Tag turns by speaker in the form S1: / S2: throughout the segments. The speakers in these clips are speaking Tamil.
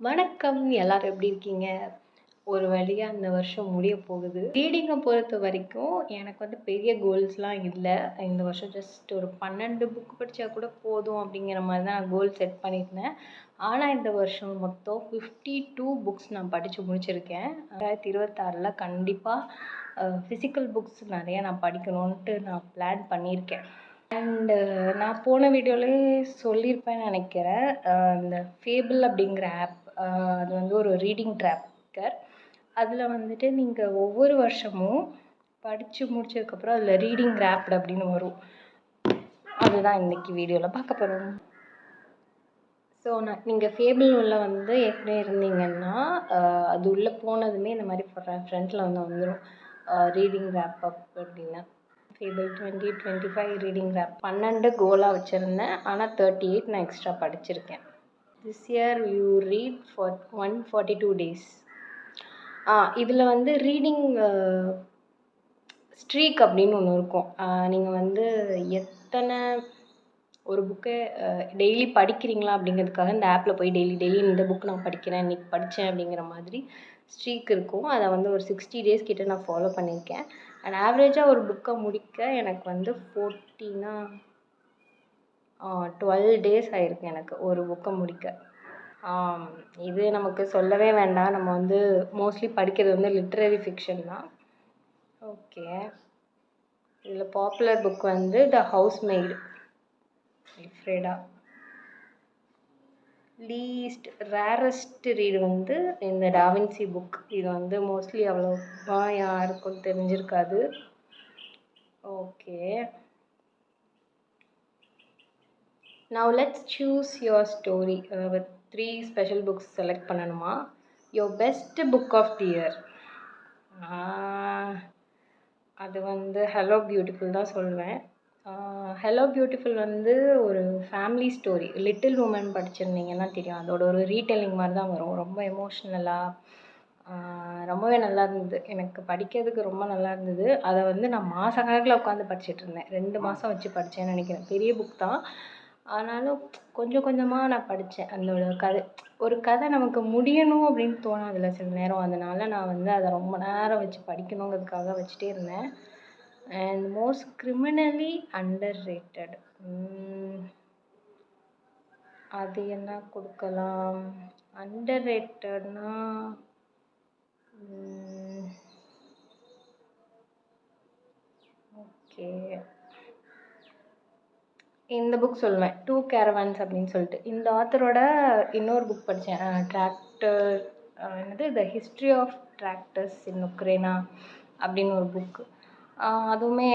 S1: வணக்கம். எல்லாரும் எப்படி இருக்கீங்க? ஒரு வழியா இந்த வருஷம் முடிய போகுது. ரீடிங்கை பொறுத்த வரைக்கும் எனக்கு வந்து பெரிய கோல்ஸ்லாம் இல்லை. இந்த வருஷம் ஜஸ்ட் ஒரு 12 புக் படித்தா கூட போதும் அப்படிங்கிற மாதிரி தான் நான் கோல் செட் பண்ணியிருந்தேன். ஆனால் இந்த வருஷம் மொத்தம் 52 புக்ஸ் நான் படித்து முடிச்சிருக்கேன். 2026ல் கண்டிப்பாக ஃபிசிக்கல் புக்ஸ் நிறையா நான் படிக்கணுன்ட்டு நான் பிளான் பண்ணியிருக்கேன். அண்டு நான் போன வீடியோலேயே சொல்லியிருப்பேன்னு நினைக்கிறேன். இந்த ஃபேபிள் அப்படிங்கிற ஆப், அது வந்து ஒரு ரீடிங் ட்ராக்கர். அதில் வந்துட்டு நீங்கள் ஒவ்வொரு வருஷமும் படித்து முடிச்சதுக்கப்புறம் அதில் ரீடிங் ரேப்ட் அப்படின்னு வரும். அதுதான் இன்றைக்கி வீடியோவில் பார்க்க போகிறோம். ஸோ நீங்கள் ஃபேபிள் உள்ள வந்து ஏற்கனவே இருந்தீங்கன்னா அது உள்ளே போனதுமே இந்த மாதிரி ஃப்ரண்ட்டில் வந்துடும் ரீடிங் ரேப் அப் அப்படின்னு. ஃபேபிள் 2025 ரீடிங் ரேப் 12 கோலாக வச்சுருந்தேன். ஆனால் 38 நான் எக்ஸ்ட்ரா படிச்சிருக்கேன். This year you read for 142 days. இதில் வந்து ரீடிங் ஸ்ட்ரீக் அப்படின்னு ஒன்று இருக்கும். நீங்கள் வந்து எத்தனை ஒரு புக்கை டெய்லி படிக்கிறீங்களா அப்படிங்கிறதுக்காக இந்த ஆப்பில் போய் டெய்லி இந்த புக் நான் படிக்கிறேன், இன்றைக்கி படித்தேன் அப்படிங்கிற மாதிரி ஸ்ட்ரீக் இருக்கும். அதை வந்து ஒரு 60 டேஸ் கிட்ட நான் ஃபாலோ பண்ணியிருக்கேன். அண்ட் ஆவரேஜாக ஒரு புக்கை முடிக்க எனக்கு வந்து 12 டேஸ் ஆகிருக்கு எனக்கு ஒரு புக்கை முடிக்க. இது நமக்கு சொல்லவே வேண்டாம். நம்ம வந்து மோஸ்ட்லி படிக்கிறது வந்து லிட்ரரி ஃபிக்ஷன் தான். ஓகே, இதில் பாப்புலர் புக் வந்து த ஹவுஸ்மெய்டு, வில்ஃப்ரெடா. லீஸ்ட் ரேரஸ்ட் ரீடு வந்து இந்த டாவின்சி புக். இது வந்து மோஸ்ட்லி அவ்வளோவா யாருக்கும் தெரிஞ்சிருக்காது. Okay, now let's choose your story. with 3 special books select பண்ணணுமா? your best book of the year. அது வந்து ஹலோ பியூட்டிஃபுல் தான் சொல்வேன். ஹலோ பியூட்டிஃபுல் வந்து ஒரு ஃபேமிலி ஸ்டோரி. லிட்டில் உமன் படிச்சிருந்தீங்கன்னா தெரியும். அதோட ஒரு ரீடெல்லிங் மாதிரி தான் வரும். ரொம்ப எமோஷ்னலாக ரொம்பவே நல்லா இருந்தது. எனக்கு படிக்கிறதுக்கு ரொம்ப நல்லா இருந்தது. அதை வந்து நான் மாதக்கணக்கில் உட்காந்து படிச்சுட்டு இருந்தேன். 2 மாதம் வச்சு படித்தேன்னு நினைக்கிறேன். பெரிய புக் தான், ஆனாலும் கொஞ்சம் கொஞ்சமாக நான் படித்தேன். அந்த ஒரு கதை நமக்கு முடியணும் அப்படின்னு தோணாதுல்ல சில நேரம். அதனால் நான் வந்து அதை ரொம்ப நேரம் வச்சு படிக்கணுங்கிறதுக்காக வச்சுட்டே இருந்தேன். And most criminally under rated, அது என்ன கொடுக்கலாம்? அண்டர் ரேட்டட்னா ஓகே, இந்த புக் சொல்லுவேன், 2 Caravans அப்படின்னு சொல்லிட்டு. இந்த ஆத்தரோட இன்னொரு புக் படித்தேன், டிராக்டர் என்னது the history of tractors in உக்ரைனா அப்படின்னு ஒரு புக்கு. அதுவுமே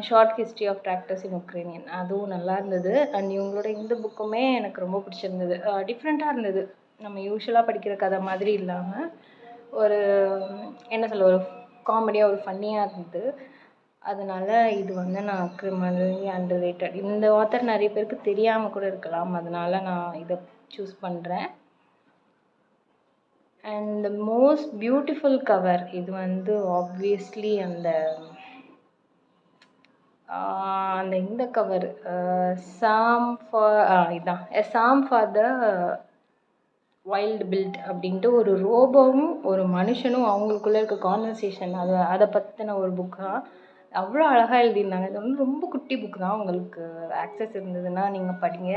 S1: short history of tractors in Ukrainian, அதுவும் நல்லா இருந்தது. அண்ட் இவங்களோட இந்த புக்குமே எனக்கு ரொம்ப பிடிச்சிருந்தது. டிஃப்ரெண்ட்டாக இருந்தது. நம்ம யூஸ்வலாக படிக்கிற கதை மாதிரி இல்லாமல் ஒரு என்ன சொல்ல, ஒரு காமெடியாக ஒரு ஃபன்னியாக இருந்தது. அதனால் இது வந்து நான் கிரிமினலி அண்டர் ரேட்டட். இந்த ஆத்தர் நிறைய பேருக்கு தெரியாமல் கூட இருக்கலாம். அதனால் நான் இதை சூஸ் பண்ணுறேன். And the most beautiful cover, இது வந்து ஆப்வியஸ்லி அந்த இந்த கவர் சாம் ஃபார் இதுதான் சாம் ஃபார் த வைல்டு பில்ட் அப்படின்ட்டு ஒரு ரோபோவும் ஒரு மனுஷனும் அவங்களுக்குள்ளே இருக்க கான்வர்சேஷன், அதை பற்றின ஒரு புக் தான். அவ்வளோ அழகாக எழுதியிருந்தாங்க. இது வந்து ரொம்ப குட்டி புக் தான். உங்களுக்கு ஆக்சஸ் இருந்ததுன்னா நீங்கள் படிங்க.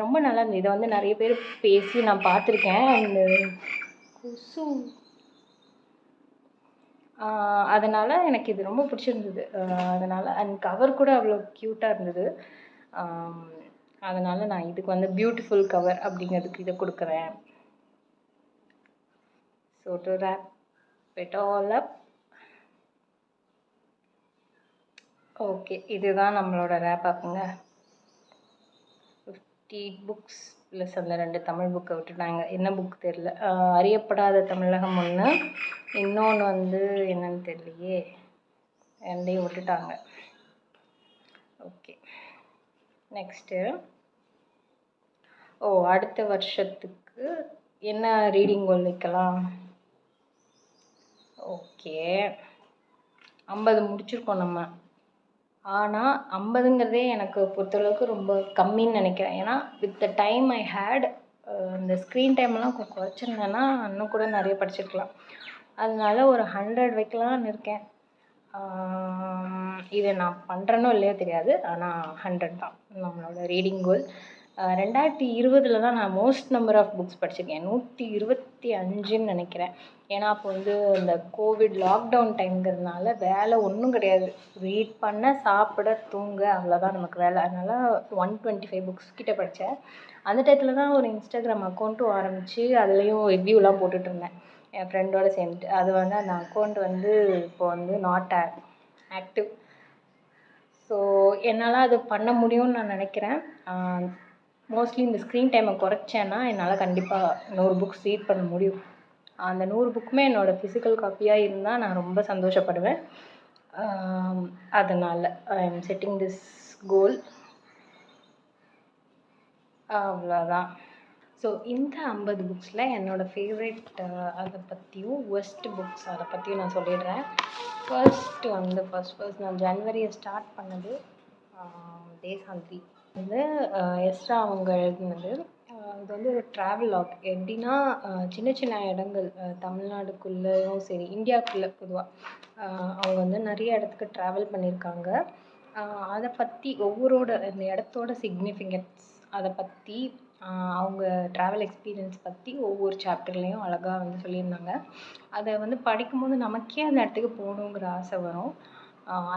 S1: ரொம்ப நல்லா இருந்தது. இதை வந்து நிறைய பேர் பேசி நான் பார்த்துருக்கேன். அந்த கொசு அதனால் எனக்கு இது ரொம்ப பிடிச்சிருந்தது. அதனால் அண்ட் கவர் கூட அவ்வளோ க்யூட்டாக இருந்தது. அதனால் நான் இதுக்கு வந்து பியூட்டிஃபுல் கவர் அப்படிங்கிறதுக்கு இதை கொடுக்குறேன். So to rape it all up, okay, இதுதான் நம்மளோட ரேப் அப்புங்க. 50 புக்ஸ் ப்ளஸ் அந்த 2 தமிழ் புக்கை விட்டுட்டாங்க. என்ன புக் தெரில. அறியப்படாத தமிழகம் ஒன்று, இன்னொன்று வந்து என்னன்னு தெரியலையே, 2ஐயும் விட்டுட்டாங்க. ஓகே, நெக்ஸ்ட்டு அடுத்த வருஷத்துக்கு என்ன ரீடிங் கோல் வைக்கலாம்? ஓகே, 50 முடிச்சிருக்கோம் நம்ம. ஆனால் 50ங்கிறதே எனக்கு பொறுத்தளவுக்கு ரொம்ப கம்மின்னு நினைக்கிறேன். ஏன்னா with the time I had இந்த ஸ்க்ரீன் டைம்லாம் குறைச்சிருந்தேன்னா இன்னும் கூட நிறைய படிச்சிருக்கலாம். அதனால ஒரு 100 வைக்கலான்னு இருக்கேன். இதை நான் பண்ணுறேனோ இல்லையோ தெரியாது, ஆனால் 100 தான் நம்மளோட ரீடிங் கோல். 2020 தான் நான் மோஸ்ட் நம்பர் ஆஃப் புக்ஸ் படிச்சிருக்கேன், 125ன்னு நினைக்கிறேன். ஏன்னா அப்போ வந்து இந்த கோவிட் லாக்டவுன் டைம்ங்கிறதுனால வேலை ஒன்றும் கிடையாது, ரீட் பண்ண, சாப்பிட, தூங்க, அவ்வளோதான் நமக்கு வேலை. அதனால் 125 புக்ஸ் கிட்ட படித்தேன். அந்த டயத்தில் தான் ஒரு இன்ஸ்டாகிராம் அக்கௌண்ட்டும் ஆரம்பித்து அதுலேயும் ரிவ்யூலாம் போட்டுட்டு இருந்தேன் என் ஃப்ரெண்டோட சேர்ந்துட்டு. அது வந்து அந்த அக்கௌண்ட் வந்து இப்போ வந்து நாட் ஆக்டிவ். ஸோ என்னால் அது பண்ண முடியும்னு நான் நினைக்கிறேன். மோஸ்ட்லி இந்த ஸ்க்ரீன் டைமை குறைச்சேன்னா என்னால் கண்டிப்பாக 100 புக்ஸ் ரீட் பண்ண முடியும். அந்த 100 புக்குமே என்னோடய ஃபிசிக்கல் காப்பியாக இருந்தால் நான் ரொம்ப சந்தோஷப்படுவேன். அதனால் ஐ எம் செட்டிங் திஸ் கோல். அவ்வளோதான். ஸோ இந்த 50 புக்ஸில் என்னோடய ஃபேவரெட் அதை பற்றியும் ஒர்ஸ்ட் புக்ஸ் அதை பற்றியும் நான் சொல்லிடுறேன். ஃபர்ஸ்ட் நான் ஜனவரியை ஸ்டார்ட் பண்ணது தேசாந்திரி வந்து எஸ்ரா அவங்க எழுதினது. இது வந்து ஒரு ட்ராவல் லாக். எப்படின்னா சின்ன சின்ன இடங்கள் தமிழ்நாடுக்குள்ளேயும் சரி, இந்தியாவுக்குள்ளே பொதுவாக அவங்க வந்து நிறைய இடத்துக்கு ட்ராவல் பண்ணியிருக்காங்க. அதை பற்றி இந்த இடத்தோட சிக்னிஃபிகன்ஸ் அதை பற்றி அவங்க ட்ராவல் எக்ஸ்பீரியன்ஸ் பற்றி ஒவ்வொரு சாப்டர்லேயும் அழகாக வந்து சொல்லியிருந்தாங்க. அதை வந்து படிக்கும்போது நமக்கே அந்த இடத்துக்கு போகணுங்கிற ஆசை வரும்.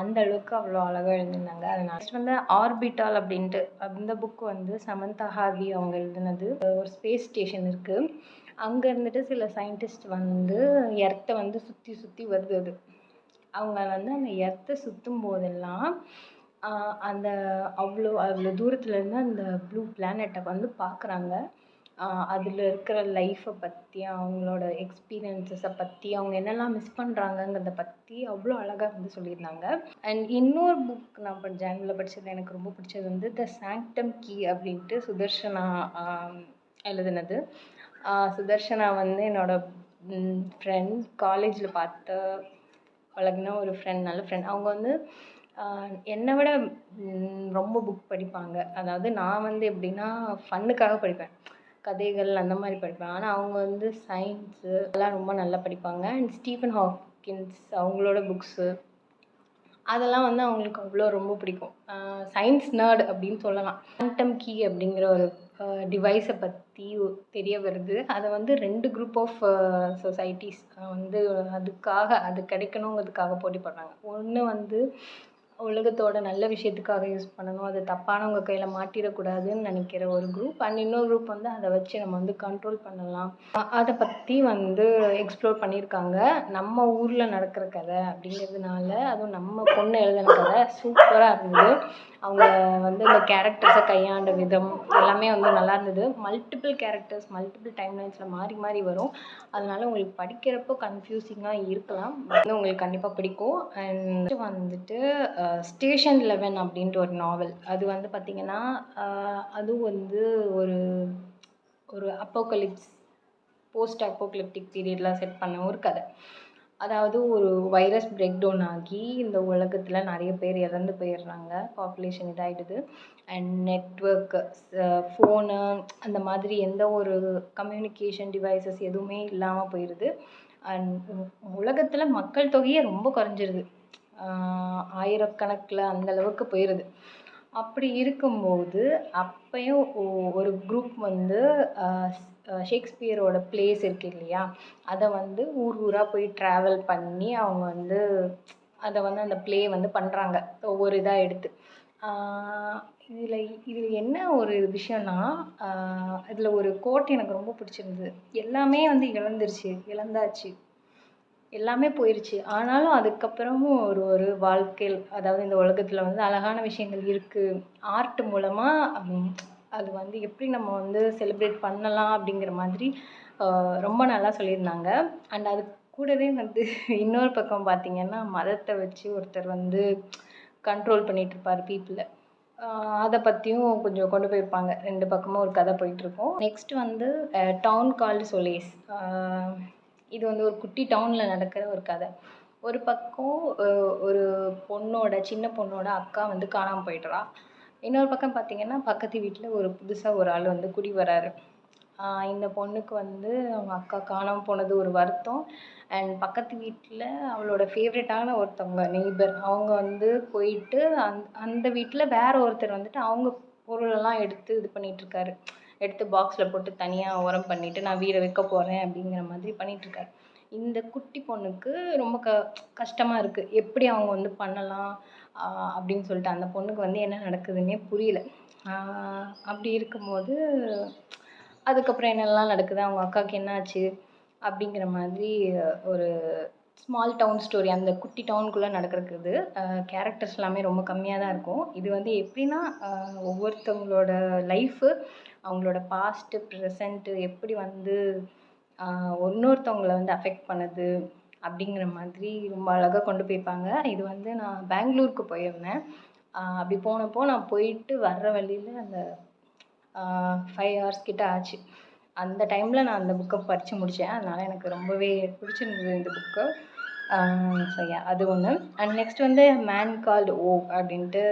S1: அந்த அளவுக்கு அவ்வளோ அழகாக எழுதியிருந்தாங்க. அது நெக்ஸ்ட் வந்து ஆர்பிட்டால் அப்படின்ட்டு அந்த புக் வந்து சமந்தா ஹார்வி அவங்க எழுதினது. ஒரு ஸ்பேஸ் ஸ்டேஷன் இருக்குது, அங்கே இருந்துட்டு சில சயின்டிஸ்ட் வந்து எர்த்தை வந்து சுற்றி சுற்றி வருது. அது அவங்க வந்து அந்த எர்த்தை சுற்றும் போதெல்லாம் அந்த அவ்வளோ தூரத்துலேருந்து அந்த ப்ளூ பிளானெட்டை வந்து பார்க்குறாங்க. அதில் இருக்கிற லைஃப்பை பற்றி, அவங்களோட எக்ஸ்பீரியன்ஸஸை பற்றி, அவங்க என்னெல்லாம் மிஸ் பண்ணுறாங்கங்கிறத பற்றி அவ்வளோ அழகாக வந்து சொல்லியிருந்தாங்க. அண்ட் இன்னொரு புக் நான் ஜான்வரியில் படித்தது எனக்கு ரொம்ப பிடிச்சது வந்து த சாங்க்டம் கீ அப்படின்ட்டு சுதர்ஷனா எழுதினது. சுதர்ஷனா வந்து என்னோடய ஃப்ரெண்ட், காலேஜில் பார்த்த பழகின ஒரு ஃப்ரெண்ட், நல்ல ஃப்ரெண்ட். அவங்க வந்து என்னை விட ரொம்ப புக் படிப்பாங்க. அதாவது நான் வந்து எப்படின்னா ஃபன்னுக்காக படிப்பேன், கதைகள் அந்த மாதிரி படிப்பேன். ஆனால் அவங்க வந்து சயின்ஸு அதெல்லாம் ரொம்ப நல்லா படிப்பாங்க. அண்ட் ஸ்டீஃபன் ஹாக்கின்ஸ் அவங்களோட புக்ஸு அதெல்லாம் வந்து அவங்களுக்கு அவ்வளோ ரொம்ப பிடிக்கும். சயின்ஸ் நர்ட் அப்படின்னு சொல்லலாம். குவாண்டம் கீ அப்படிங்கிற ஒரு டிவைஸை பற்றி தெரிய வருது. அதை வந்து 2 குரூப் ஆஃப் சொசைட்டிஸ் வந்து அது கிடைக்கணுங்கிறதுக்காக போட்டி போடுறாங்க. ஒன்று வந்து உலகத்தோட நல்ல விஷயத்துக்காக யூஸ் பண்ணணும், அது தப்பானவங்க கையில் மாட்டிடக்கூடாதுன்னு நினைக்கிற ஒரு குரூப். அண்ட் இன்னொரு குரூப் வந்து அதை வச்சு நம்ம வந்து கண்ட்ரோல் பண்ணலாம், அதை பற்றி வந்து எக்ஸ்ப்ளோர் பண்ணியிருக்காங்க. நம்ம ஊரில் நடக்கிற கதை அப்படிங்கிறதுனால, அதுவும் நம்ம பொண்ணு எழுதின கதை சூப்பராக இருந்தது. அவங்க வந்து இந்த கேரக்டர்ஸை கையாண்ட விதம் எல்லாமே வந்து நல்லா இருந்தது. மல்டிபிள் கேரக்டர்ஸ் மல்டிபிள் டைம்லைன்ஸில் மாறி மாறி வரும். அதனால உங்களுக்கு படிக்கிறப்போ கன்ஃபியூசிங்காக இருக்கலாம், வந்து உங்களுக்கு கண்டிப்பாக பிடிக்கும். அண்ட் வந்துட்டு ஸ்டேஷன் 11 அப்படின்ட்டு ஒரு நாவல். அது வந்து பார்த்திங்கன்னா அதுவும் வந்து ஒரு அப்போகலிப்ஸ், போஸ்ட் அப்போகலிப்டிக் பீரியடில் செட் பண்ண ஒரு கதை. அதாவது ஒரு வைரஸ் பிரேக் டவுன் ஆகி இந்த உலகத்தில் நிறைய பேர் இறந்து போயிடுறாங்க, பாப்புலேஷன் இதாகிடுது. அண்ட் நெட்ஒர்க்கு, ஃபோனு, அந்த மாதிரி எந்த ஒரு கம்யூனிகேஷன் டிவைசஸ் எதுவுமே இல்லாமல் போயிடுது. அண்ட் உலகத்தில் மக்கள் தொகையே ரொம்ப குறைஞ்சிருது, ஆயிரக்கணக்கில் அந்தளவுக்கு போயிடுது. அப்படி இருக்கும்போது அப்பையும் ஒரு குரூப் வந்து ஷேக்ஸ்பியரோட பிளேஸ் இருக்கு இல்லையா, அதை வந்து ஊராக போய் ட்ராவல் பண்ணி அவங்க வந்து அதை வந்து அந்த ப்ளே வந்து பண்ணுறாங்க, ஒவ்வொரு இதாக எடுத்து. இதில் என்ன ஒரு விஷயம்னா, இதில் ஒரு கோட் எனக்கு ரொம்ப பிடிச்சிருந்தது. எல்லாமே வந்து இழந்தாச்சு, எல்லாமே போயிடுச்சு, ஆனாலும் அதுக்கப்புறமும் ஒரு வாழ்க்கையில், அதாவது இந்த உலகத்தில் வந்து அழகான விஷயங்கள் இருக்குது. ஆர்ட் மூலமாக அது வந்து எப்படி நம்ம வந்து செலிப்ரேட் பண்ணலாம் அப்படிங்கிற மாதிரி ரொம்ப நல்லா சொல்லியிருந்தாங்க. அண்ட் அது கூடவே வந்து இன்னொரு பக்கம் பார்த்திங்கன்னா மதத்தை வச்சு ஒருத்தர் வந்து கண்ட்ரோல் பண்ணிகிட்ருப்பார் பீப்புளை. அதை பற்றியும் கொஞ்சம் கொண்டு போயிருப்பாங்க. 2 பக்கமும் ஒரு கதை போயிட்டுருக்கும். நெக்ஸ்ட் வந்து டவுன் கால்டு சொலேஸ். இது வந்து ஒரு குட்டி டவுனில் நடக்கிற ஒரு கதை. ஒரு பக்கம் ஒரு சின்ன பொண்ணோட அக்கா வந்து காணாமல் போயிடுறா. இன்னொரு பக்கம் பார்த்திங்கன்னா பக்கத்து வீட்டில் புதுசாக ஒரு ஆள் வந்து குடி வராரு. இந்த பொண்ணுக்கு வந்து அவங்க அக்கா காணாமல் போனது ஒரு வருத்தம். அண்ட் பக்கத்து வீட்டில் அவளோட ஃபேவரட்டான ஒருத்தவங்க நெய்பர் அவங்க வந்து போயிட்டு அந்த வீட்டில் வேற ஒருத்தர் வந்துட்டு அவங்க பொருளெல்லாம் எடுத்து இது பண்ணிகிட்ருக்காரு. எடுத்து பாக்ஸில் போட்டு தனியாக உரம் பண்ணிவிட்டு நான் வீடை விற்க போகிறேன் அப்படிங்கிற மாதிரி பண்ணிகிட்ருக்காரு. இந்த குட்டி பொண்ணுக்கு ரொம்ப கஷ்டமாக இருக்குது. எப்படி அவங்க வந்து பண்ணலாம் அப்படின்னு சொல்லிட்டு அந்த பொண்ணுக்கு வந்து என்ன நடக்குதுன்னே புரியல. அப்படி இருக்கும்போது அதுக்கப்புறம் என்னெல்லாம் நடக்குது, அவங்க அக்காவுக்கு என்ன ஆச்சு அப்படிங்கிற மாதிரி ஒரு ஸ்மால் டவுன் ஸ்டோரி. அந்த குட்டி டவுனுக்குள்ளே நடக்கிறது. கேரக்டர்ஸ் எல்லாமே ரொம்ப கம்மியாக தான் இருக்கும். இது வந்து எப்படின்னா ஒவ்வொருத்தவங்களோட லைஃபு, அவங்களோட பாஸ்ட்டு ப்ரெசண்ட்டு எப்படி வந்து இன்னொருத்தவங்களை வந்து அஃபெக்ட் பண்ணுது அப்படிங்கிற மாதிரி ரொம்ப அழகாக கொண்டு போயிருப்பாங்க. இது வந்து நான் பெங்களூருக்கு போயிருந்தேன். அப்படி போனப்போ நான் போயிட்டு வர்ற வழியில் அந்த 5 hours கிட்ட ஆச்சு. அந்த டைமில் நான் அந்த புக்கை படித்து முடித்தேன். அதனால் எனக்கு ரொம்பவே பிடிச்சிருந்தது இந்த புக்கு. ஸோ அது ஒன்று. அண்ட் நெக்ஸ்ட் வந்து மேன் கால்டு ஓ அப்படின்ட்டு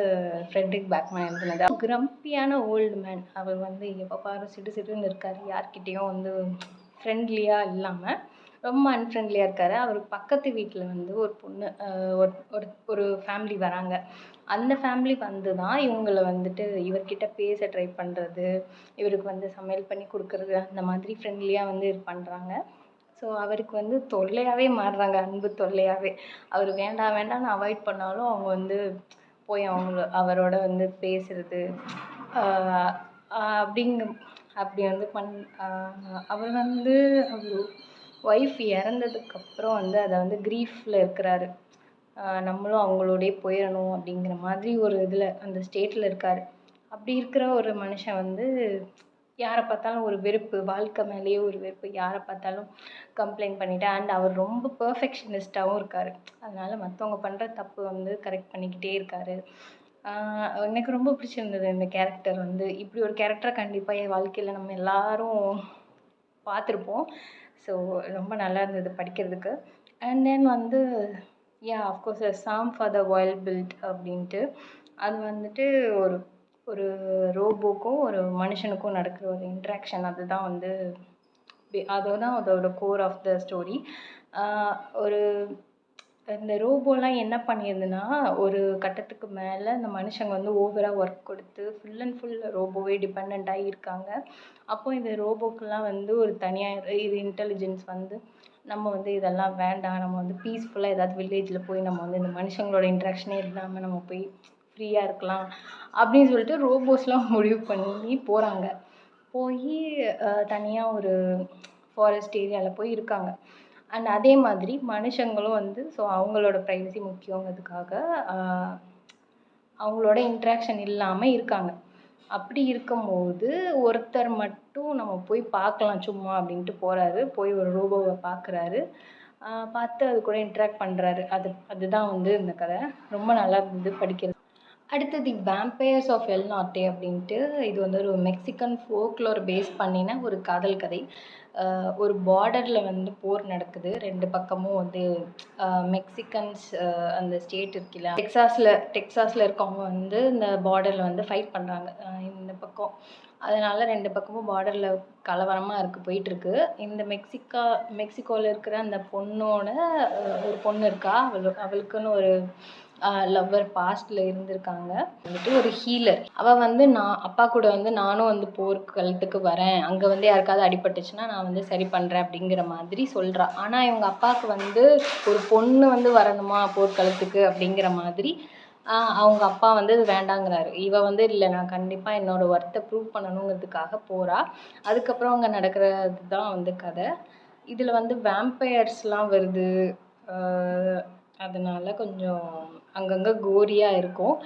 S1: ஃப்ரெட்ரிக் பேக்மேன் எழுதுனது. கிரம்பியான ஓல்டு மேன். அவர் வந்து எப்போ பாரு சிடு சிடுன்னு இருக்கார். யார்கிட்டேயும் வந்து ஃப்ரெண்ட்லியாக இல்லாமல் ரொம்ப அன்ஃப்ரெண்ட்லியாக இருக்கார். அவருக்கு பக்கத்து வீட்டில் வந்து ஒரு பொண்ணு ஒரு ஃபேமிலி வராங்க. அந்த ஃபேமிலி வந்து தான் இவங்களை வந்துட்டு இவர்கிட்ட பேச ட்ரை பண்ணுறது, இவருக்கு வந்து சமையல் பண்ணி கொடுக்குறது, அந்த மாதிரி ஃப்ரெண்ட்லியாக வந்து இது பண்ணுறாங்க. ஸோ அவருக்கு வந்து தொல்லையாகவே மாறுறாங்க, அன்பு தொல்லையாகவே. அவர் வேண்டாம் வேண்டாம்னு அவாய்ட் பண்ணாலும் அவங்க வந்து போய் அவரோட வந்து பேசுகிறது அப்படி வந்து அவர் வந்து அவர் ஒய்ஃப் இறந்ததுக்கப்புறம் வந்து அதை வந்து க்ரீஃபில் இருக்கிறாரு. நம்மளும் அவங்களோடயே போயிடணும் அப்படிங்கிற மாதிரி ஒரு இதில் அந்த ஸ்டேட்டில் இருக்கார். அப்படி இருக்கிற ஒரு மனுஷன் வந்து யாரை பார்த்தாலும் ஒரு வெறுப்பு, வாழ்க்கை மேலேயே ஒரு வெறுப்பு, யாரை பார்த்தாலும் கம்ப்ளைண்ட் பண்ணிவிட்டு அண்ட் அவர் ரொம்ப பெர்ஃபெக்ஷனிஸ்ட்டாகவும் இருக்கார். அதனால் மற்றவங்க பண்ணுற தப்பு வந்து கரெக்ட் பண்ணிக்கிட்டே இருக்கார். எனக்கு ரொம்ப பிடிச்சிருந்தது இந்த கேரக்டர் வந்து. இப்படி ஒரு கேரக்டரை கண்டிப்பாக என் வாழ்க்கையில் நம்ம எல்லாரும் பார்த்துருப்போம். ஸோ ரொம்ப நல்லா இருந்தது படிக்கிறதுக்கு. அண்ட் தென் வந்து of course some for the wild build அப்படின்ட்டு அது வந்துட்டு ஒரு ரோபோக்கும் ஒரு மனுஷனுக்கும் நடக்கிற ஒரு இன்ட்ராக்ஷன். அதுதான் வந்து அதுதான் அதோட கோர் ஆஃப் த ஸ்டோரி. இந்த ரோபோலாம் என்ன பண்ணியிருதுன்னா ஒரு கட்டத்துக்கு மேலே இந்த மனுஷங்க வந்து ஓவராக ஒர்க் கொடுத்து ஃபுல் அண்ட் ஃபுல் ரோபோவே டிபெண்ட்டாக இருக்காங்க. அப்போ இந்த ரோபோக்கெல்லாம் வந்து ஒரு தனியாக இது இன்டெலிஜென்ஸ் வந்து நம்ம வந்து இதெல்லாம் வேண்டாம், நம்ம வந்து பீஸ்ஃபுல்லாக ஏதாவது வில்லேஜில் போய் நம்ம வந்து இந்த மனுஷங்களோட இன்ட்ராக்ஷனே இல்லாமல் நம்ம போய் ஃப்ரீயாக இருக்கலாம் அப்படின்னு சொல்லிட்டு ரோபோஸ்லாம் முடிவு பண்ணி போகிறாங்க. போய் தனியாக ஒரு ஃபாரஸ்ட் ஏரியாவில் போய் இருக்காங்க. அண்ட் அதே மாதிரி மனுஷங்களும் வந்து ஸோ அவங்களோட ப்ரைவசி முக்கியங்கிறதுக்காக அவங்களோட இன்ட்ராக்ஷன் இல்லாமல் இருக்காங்க. அப்படி இருக்கும்போது ஒருத்தர் மட்டும் நம்ம போய் பார்க்கலாம் சும்மா அப்படின்ட்டு போகிறாரு. போய் ஒரு ரோபோவை பார்க்குறாரு. பார்த்து அது கூட இன்ட்ராக்ட் பண்ணுறாரு. அதுதான் வந்து இந்த கதை. ரொம்ப நல்லா இருந்தது படிக்கிறது. அடுத்தது வேம்பயர்ஸ் ஆஃப் எல் நார்ட்டே அப்படின்ட்டு இது வந்து ஒரு மெக்சிகன் ஃபோக்லோர் பேஸ் பண்ணின ஒரு காதல் கதை. ஒரு பார்டரில் வந்து போர் நடக்குது. 2 பக்கமும் வந்து மெக்சிகன்ஸ் அந்த ஸ்டேட் இருக்குல்ல டெக்ஸாஸில் இருக்கவங்க வந்து இந்த பார்டரில் வந்து ஃபைட் பண்ணுறாங்க இந்த பக்கம். அதனால் 2 பக்கமும் பார்டரில் கலவரமாக போயிட்டுருக்கு. இந்த மெக்சிகோவில் இருக்கிற அந்த பொண்ணோட ஒரு பொண்ணு இருக்கா. அவளுக்குன்னு ஒரு லவ்வர் பாஸ்டில் இருந்திருக்காங்க. வந்துட்டு ஒரு ஹீலர். அவள் வந்து அப்பா கூட வந்து நானும் வந்து போர்க்களத்துக்கு வரேன், அங்கே வந்து யாருக்காவது அடிபட்டுச்சுன்னா நான் வந்து சரி பண்ணுறேன் அப்படிங்கிற மாதிரி சொல்கிறா. ஆனால் இவங்க அப்பாவுக்கு வந்து ஒரு பொண்ணு வந்து வரணுமா போர்க்களத்துக்கு அப்படிங்கிற மாதிரி அவங்க அப்பா வந்து வேண்டாங்கிறாரு. இவள் வந்து இல்லை, நான் கண்டிப்பாக என்னோட ஒர்த்தை ப்ரூவ் பண்ணணுங்கிறதுக்காக போகிறா. அதுக்கப்புறம் அங்கே நடக்கிறது தான் வந்து கதை. இதில் வந்து வேம்பயர்ஸ்லாம் வருது. அதனால் கொஞ்சம் அங்கங்கே கோரியாக இருக்கும்.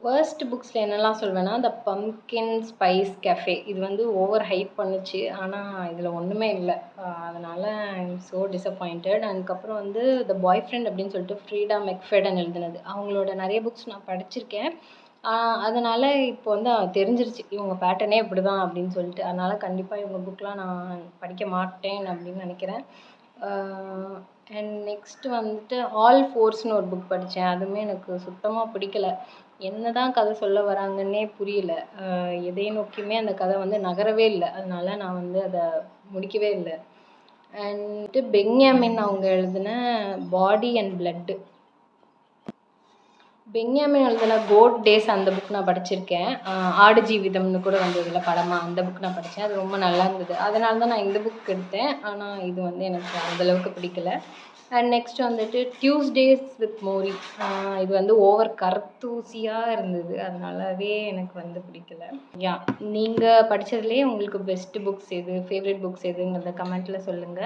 S1: ஃபர்ஸ்ட் புக்ஸில் என்னெல்லாம் சொல்வேன்னா இந்த பம்ப்கின் ஸ்பைஸ் கெஃபே இது வந்து ஓவர் ஹைப் பண்ணுச்சு. ஆனால் இதில் ஒன்றுமே இல்லை. அதனால் ஐ எம் ஸோ டிசப்பாயிண்டட். அதுக்கப்புறம் வந்து த பாய் ஃப்ரெண்ட் அப்படின்னு சொல்லிட்டு ஃப்ரீடா மெக்ஃபெடன் எழுதுனது. அவங்களோட நிறைய புக்ஸ் நான் படிச்சிருக்கேன். அதனால் இப்போ வந்து தெரிஞ்சிருச்சு இவங்க பேட்டர்னே இப்படி தான் அப்படின்னு சொல்லிட்டு. அதனால் கண்டிப்பாக இவங்க புக்கெலாம் நான் படிக்க மாட்டேன் அப்படின்னு நினைக்கிறேன். அண்ட் நெக்ஸ்ட்டு வந்துட்டு ஆல் ஃபோர்ஸ்னு ஒரு புக் படித்தேன். அதுவுமே எனக்கு சுத்தமாக பிடிக்கல. என்னதான் கதை சொல்ல வராங்கன்னே புரியல. எதை நோக்கியுமே அந்த கதை வந்து நகரவே இல்லை. அதனால நான் வந்து அதை முடிக்கவே இல்லை. அண்ட் பென்யாமின் அவங்க எழுதின பாடி அண்ட் பிளட்டு, பென்யாமின் எழுதின கோட் டேஸ் அந்த புக் நான் படிச்சிருக்கேன். ஆடு ஜீவிதம்னு கூட வந்ததில்ல படமாக, அந்த புக் நான் படித்தேன். அது ரொம்ப நல்லா இருந்தது. அதனால தான் நான் இந்த புக் எடுத்தேன். ஆனால் இது வந்து எனக்கு அந்தளவுக்கு பிடிக்கல. அண்ட் நெக்ஸ்ட் வந்துட்டு டியூஸ்டேஸ் வித் மோரி, இது வந்து ஓவர் கருத்தூசியாக இருந்தது. அதனாலவே எனக்கு வந்து பிடிக்கல. யா, நீங்கள் படித்ததுலேயே உங்களுக்கு பெஸ்ட் புக்ஸ் எது, ஃபேவரட் புக்ஸ் எதுங்கிறத கமெண்ட்டில் சொல்லுங்கள்.